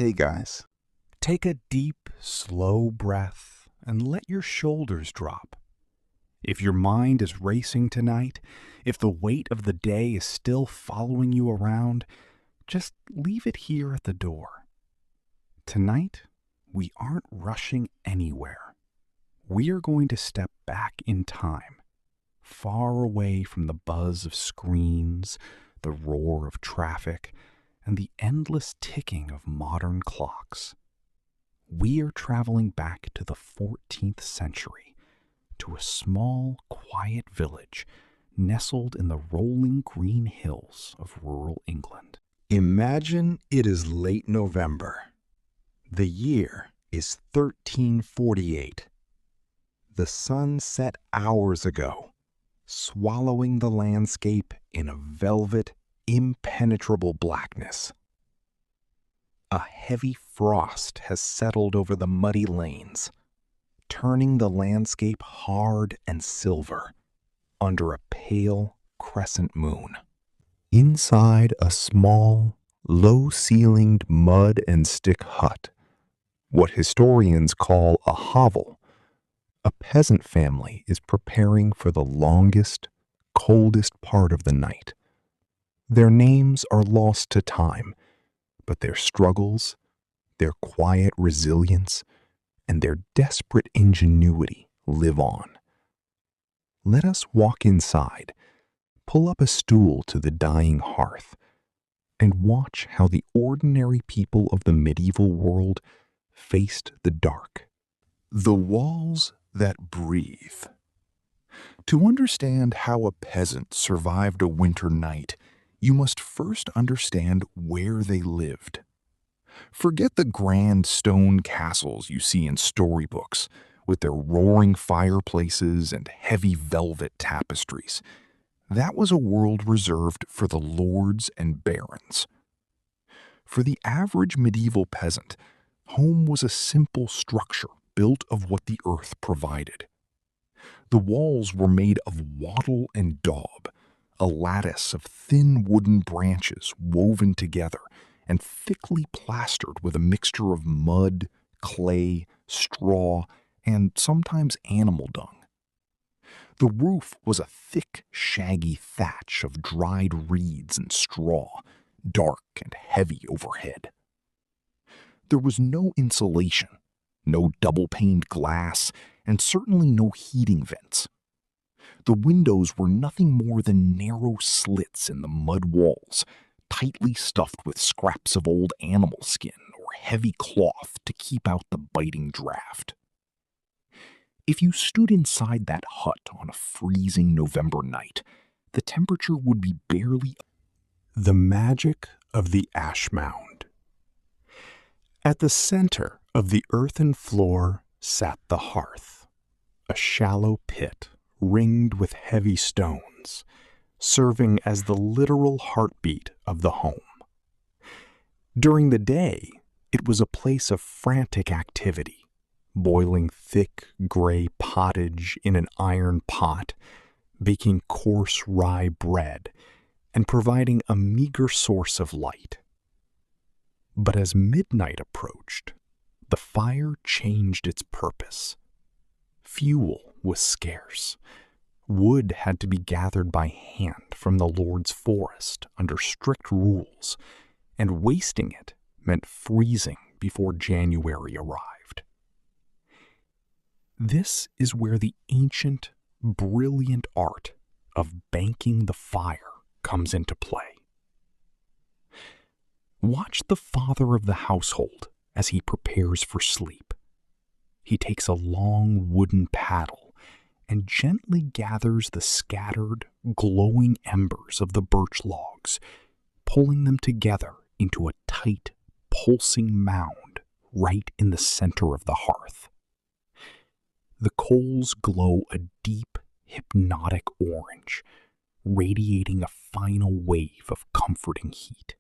Hey guys, take a deep, slow breath and let your shoulders drop. If your mind is racing tonight, if the weight of the day is still following you around, just leave it here at the door. Tonight, we aren't rushing anywhere. We are going to step back in time, far away from the buzz of screens, the roar of traffic, and the endless ticking of modern clocks. We are traveling back to the 14th century, to a small, quiet village nestled in the rolling green hills of rural England. Imagine it is late November. The year is 1348. The sun set hours ago, swallowing the landscape in a velvet, impenetrable blackness. A heavy frost has settled over the muddy lanes, turning the landscape hard and silver under a pale crescent moon. Inside a small, low-ceilinged mud and stick hut, what historians call a hovel, a peasant family is preparing for the longest, coldest part of the night. Their names are lost to time, but their struggles, their quiet resilience, and their desperate ingenuity live on. Let us walk inside, pull up a stool to the dying hearth, and watch how the ordinary people of the medieval world faced the dark. The walls that breathe. To understand how a peasant survived a winter night, you must first understand where they lived. Forget the grand stone castles you see in storybooks, with their roaring fireplaces and heavy velvet tapestries. That was a world reserved for the lords and barons. For the average medieval peasant, home was a simple structure built of what the earth provided. The walls were made of wattle-and-daub, a lattice of thin wooden branches woven together and thickly plastered with a mixture of mud, clay, straw, and sometimes animal dung. The roof was a thick, shaggy thatch of dried reeds and straw, dark and heavy overhead. There was no insulation, no double-paned glass, and certainly no heating vents. The windows were nothing more than narrow slits in the mud walls, tightly stuffed with scraps of old animal skin or heavy cloth to keep out the biting draft. If you stood inside that hut on a freezing November night, the temperature would be barely. The magic of the ash mound. At the center of the earthen floor sat the hearth, a shallow pit ringed with heavy stones, serving as the literal heartbeat of the home. During the day, it was a place of frantic activity, boiling thick gray pottage in an iron pot, baking coarse rye bread, and providing a meager source of light. But as midnight approached, the fire changed its purpose. Fuel was scarce. Wood had to be gathered by hand from the Lord's forest under strict rules, and wasting it meant freezing before January arrived. This is where the ancient, brilliant art of banking the fire comes into play. Watch the father of the household as he prepares for sleep. He takes a long wooden paddle and gently gathers the scattered, glowing embers of the birch logs, pulling them together into a tight, pulsing mound right in the center of the hearth. The coals glow a deep, hypnotic orange, radiating a final wave of comforting heat.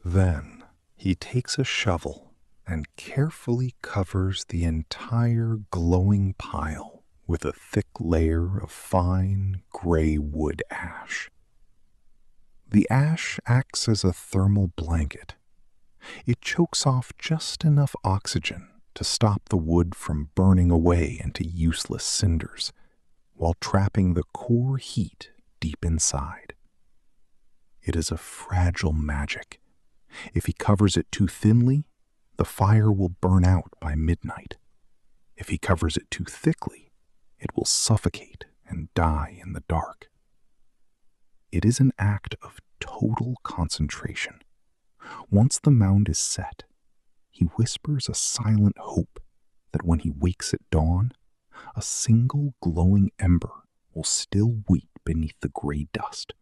Then he takes a shovel and carefully covers the entire glowing pile with a thick layer of fine gray wood ash. The ash acts as a thermal blanket, It chokes off just enough oxygen to stop the wood from burning away into useless cinders, while trapping the core heat deep inside. It is a fragile magic. If he covers it too thinly, the fire will burn out by midnight. If he covers it too thickly, it will suffocate and die in the dark. It is an act of total concentration. Once the mound is set, he whispers a silent hope that when he wakes at dawn, a single glowing ember will still wait beneath the gray dust,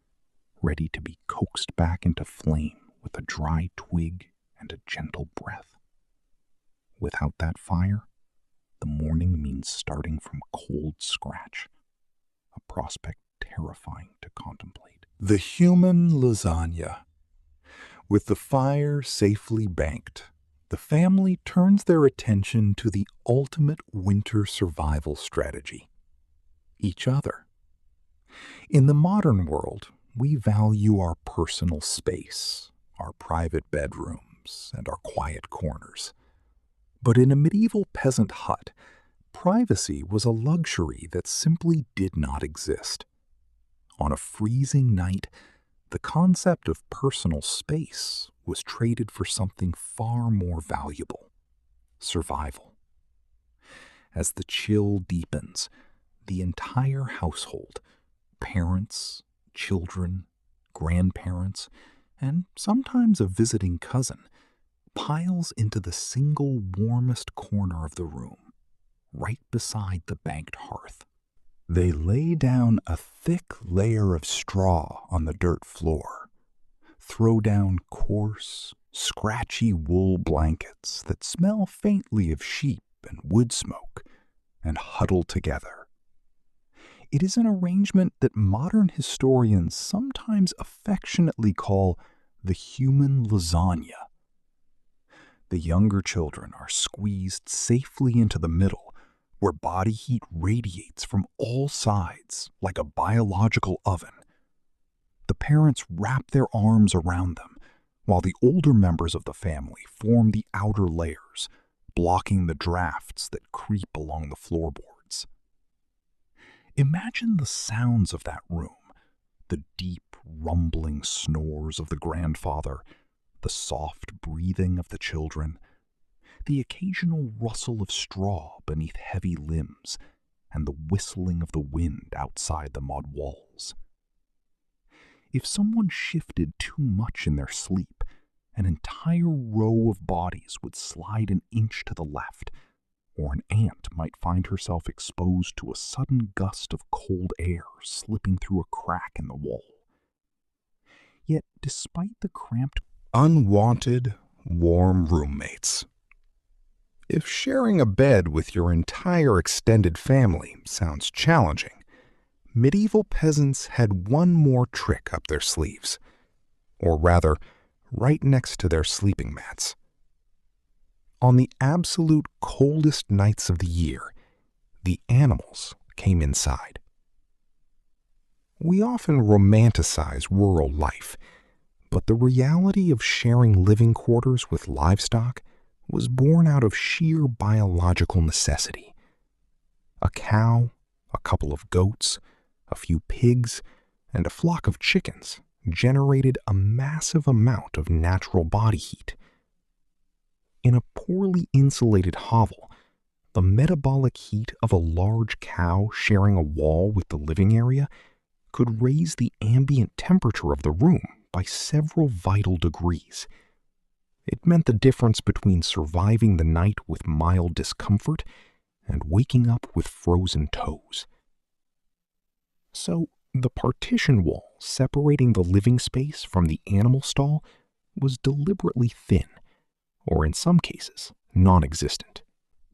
ready to be coaxed back into flame with a dry twig and a gentle breath. Without that fire, the morning means starting from cold scratch, a prospect terrifying to contemplate. The human lasagna. With the fire safely banked, the family turns their attention to the ultimate winter survival strategy: each other. In the modern world, we value our personal space, our private bedrooms, and our quiet corners. But in a medieval peasant hut, privacy was a luxury that simply did not exist. On a freezing night, the concept of personal space was traded for something far more valuable: survival. As the chill deepens, the entire household, parents, children, grandparents, and sometimes a visiting cousin, piles into the single warmest corner of the room, right beside the banked hearth. They lay down a thick layer of straw on the dirt floor, throw down coarse, scratchy wool blankets that smell faintly of sheep and wood smoke, and huddle together. It is an arrangement that modern historians sometimes affectionately call the human lasagna. The younger children are squeezed safely into the middle, where body heat radiates from all sides like a biological oven. The parents wrap their arms around them, while the older members of the family form the outer layers, blocking the drafts that creep along the floorboards. Imagine the sounds of that room: the deep, rumbling snores of the grandfather, the soft breathing of the children, the occasional rustle of straw beneath heavy limbs, and the whistling of the wind outside the mud walls. If someone shifted too much in their sleep, an entire row of bodies would slide an inch to the left, or an ant might find herself exposed to a sudden gust of cold air slipping through a crack in the wall. Yet, despite the cramped, Unwanted, warm roommates. If sharing a bed with your entire extended family sounds challenging, medieval peasants had one more trick up their sleeves, or rather, right next to their sleeping mats. On the absolute coldest nights of the year, the animals came inside. We often romanticize rural life, but the reality of sharing living quarters with livestock was born out of sheer biological necessity. A cow, a couple of goats, a few pigs, and a flock of chickens generated a massive amount of natural body heat. In a poorly insulated hovel, the metabolic heat of a large cow sharing a wall with the living area could raise the ambient temperature of the room by several vital degrees. It meant the difference between surviving the night with mild discomfort and waking up with frozen toes. So, the partition wall separating the living space from the animal stall was deliberately thin, or in some cases, non-existent.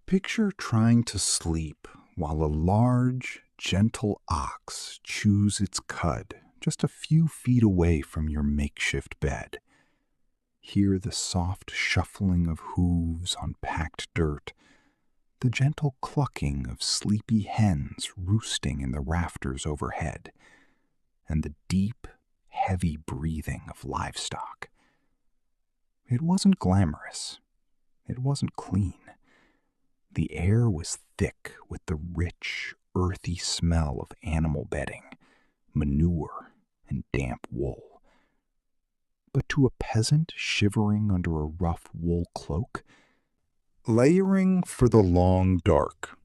Picture trying to sleep while a large, gentle ox chews its cud just a few feet away from your makeshift bed. Hear the soft shuffling of hooves on packed dirt, the gentle clucking of sleepy hens roosting in the rafters overhead, and the deep, heavy breathing of livestock. It wasn't glamorous. It wasn't clean. The air was thick with the rich, earthy smell of animal bedding, manure, and damp wool. But to a peasant shivering under a rough wool cloak, layering for the long dark,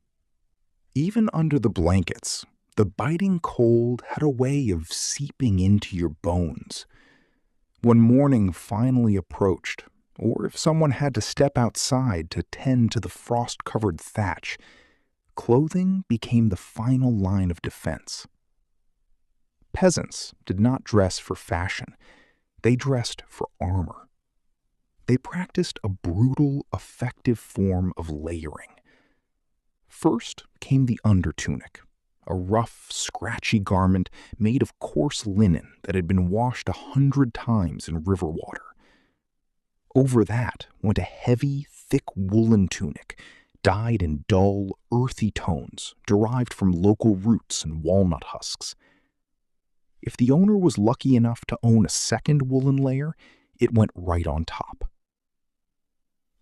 even under the blankets, the biting cold had a way of seeping into your bones. When morning finally approached, or if someone had to step outside to tend to the frost-covered thatch, clothing became the final line of defense. Peasants did not dress for fashion. They dressed for armor. They practiced a brutal, effective form of layering. First came the undertunic, a rough, scratchy garment made of coarse linen that had been washed 100 times in river water. Over that went a heavy, thick woolen tunic, dyed in dull, earthy tones derived from local roots and walnut husks. If the owner was lucky enough to own a second woolen layer, it went right on top.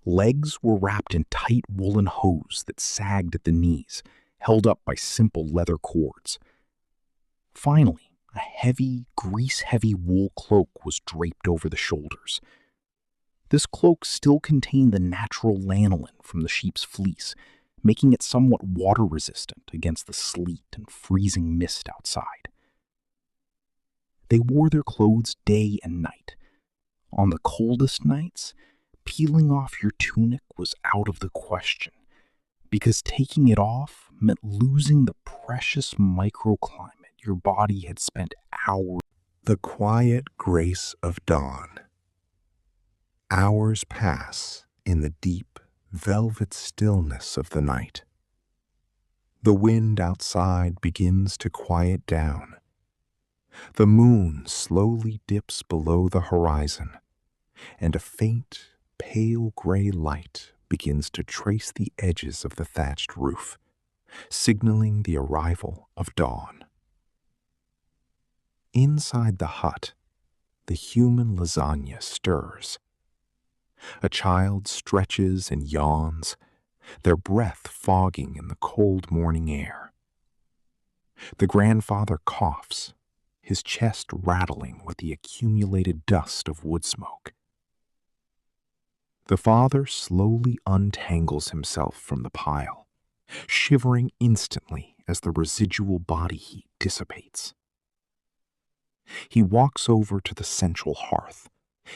Legs were wrapped in tight woolen hose that sagged at the knees, held up by simple leather cords. Finally, a heavy, grease-heavy wool cloak was draped over the shoulders. This cloak still contained the natural lanolin from the sheep's fleece, making it somewhat water-resistant against the sleet and freezing mist outside. They wore their clothes day and night. On the coldest nights, peeling off your tunic was out of the question, because taking it off meant losing the precious microclimate your body had spent hours. The quiet grace of dawn. Hours pass in the deep, velvet stillness of the night. The wind outside begins to quiet down. The moon slowly dips below the horizon, and a faint, pale gray light begins to trace the edges of the thatched roof, signaling the arrival of dawn. Inside the hut, the human lasagna stirs. A child stretches and yawns, their breath fogging in the cold morning air. The grandfather coughs, his chest rattling with the accumulated dust of wood smoke. The father slowly untangles himself from the pile, shivering instantly as the residual body heat dissipates. He walks over to the central hearth,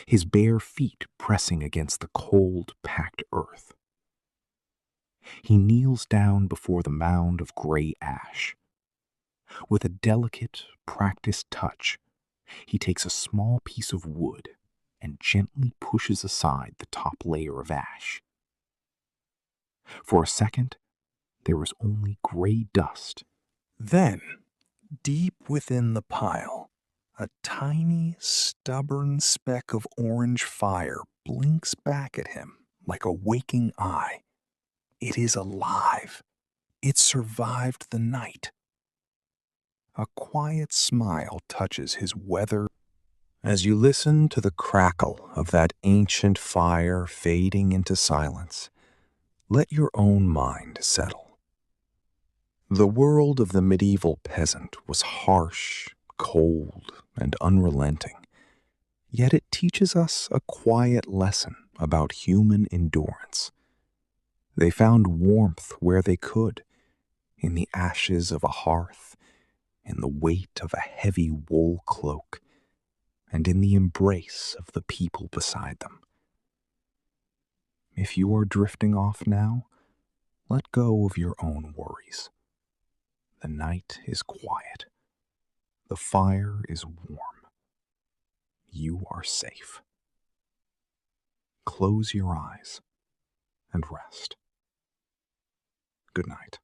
his bare feet pressing against the cold, packed earth. He kneels down before the mound of gray ash. With a delicate, practiced touch, he takes a small piece of wood and gently pushes aside the top layer of ash. For a second, there is only gray dust. Then, deep within the pile, a tiny, stubborn speck of orange fire blinks back at him like a waking eye. It is alive. It survived the night. A quiet smile touches his weather as you listen to the crackle of that ancient fire fading into silence. Let your own mind settle. The world of the medieval peasant was harsh, cold, and unrelenting, yet it teaches us a quiet lesson about human endurance. They found warmth where they could, in the ashes of a hearth, in the weight of a heavy wool cloak, and in the embrace of the people beside them. If you are drifting off now, let go of your own worries. The night is quiet. The fire is warm. You are safe. Close your eyes and rest. Good night.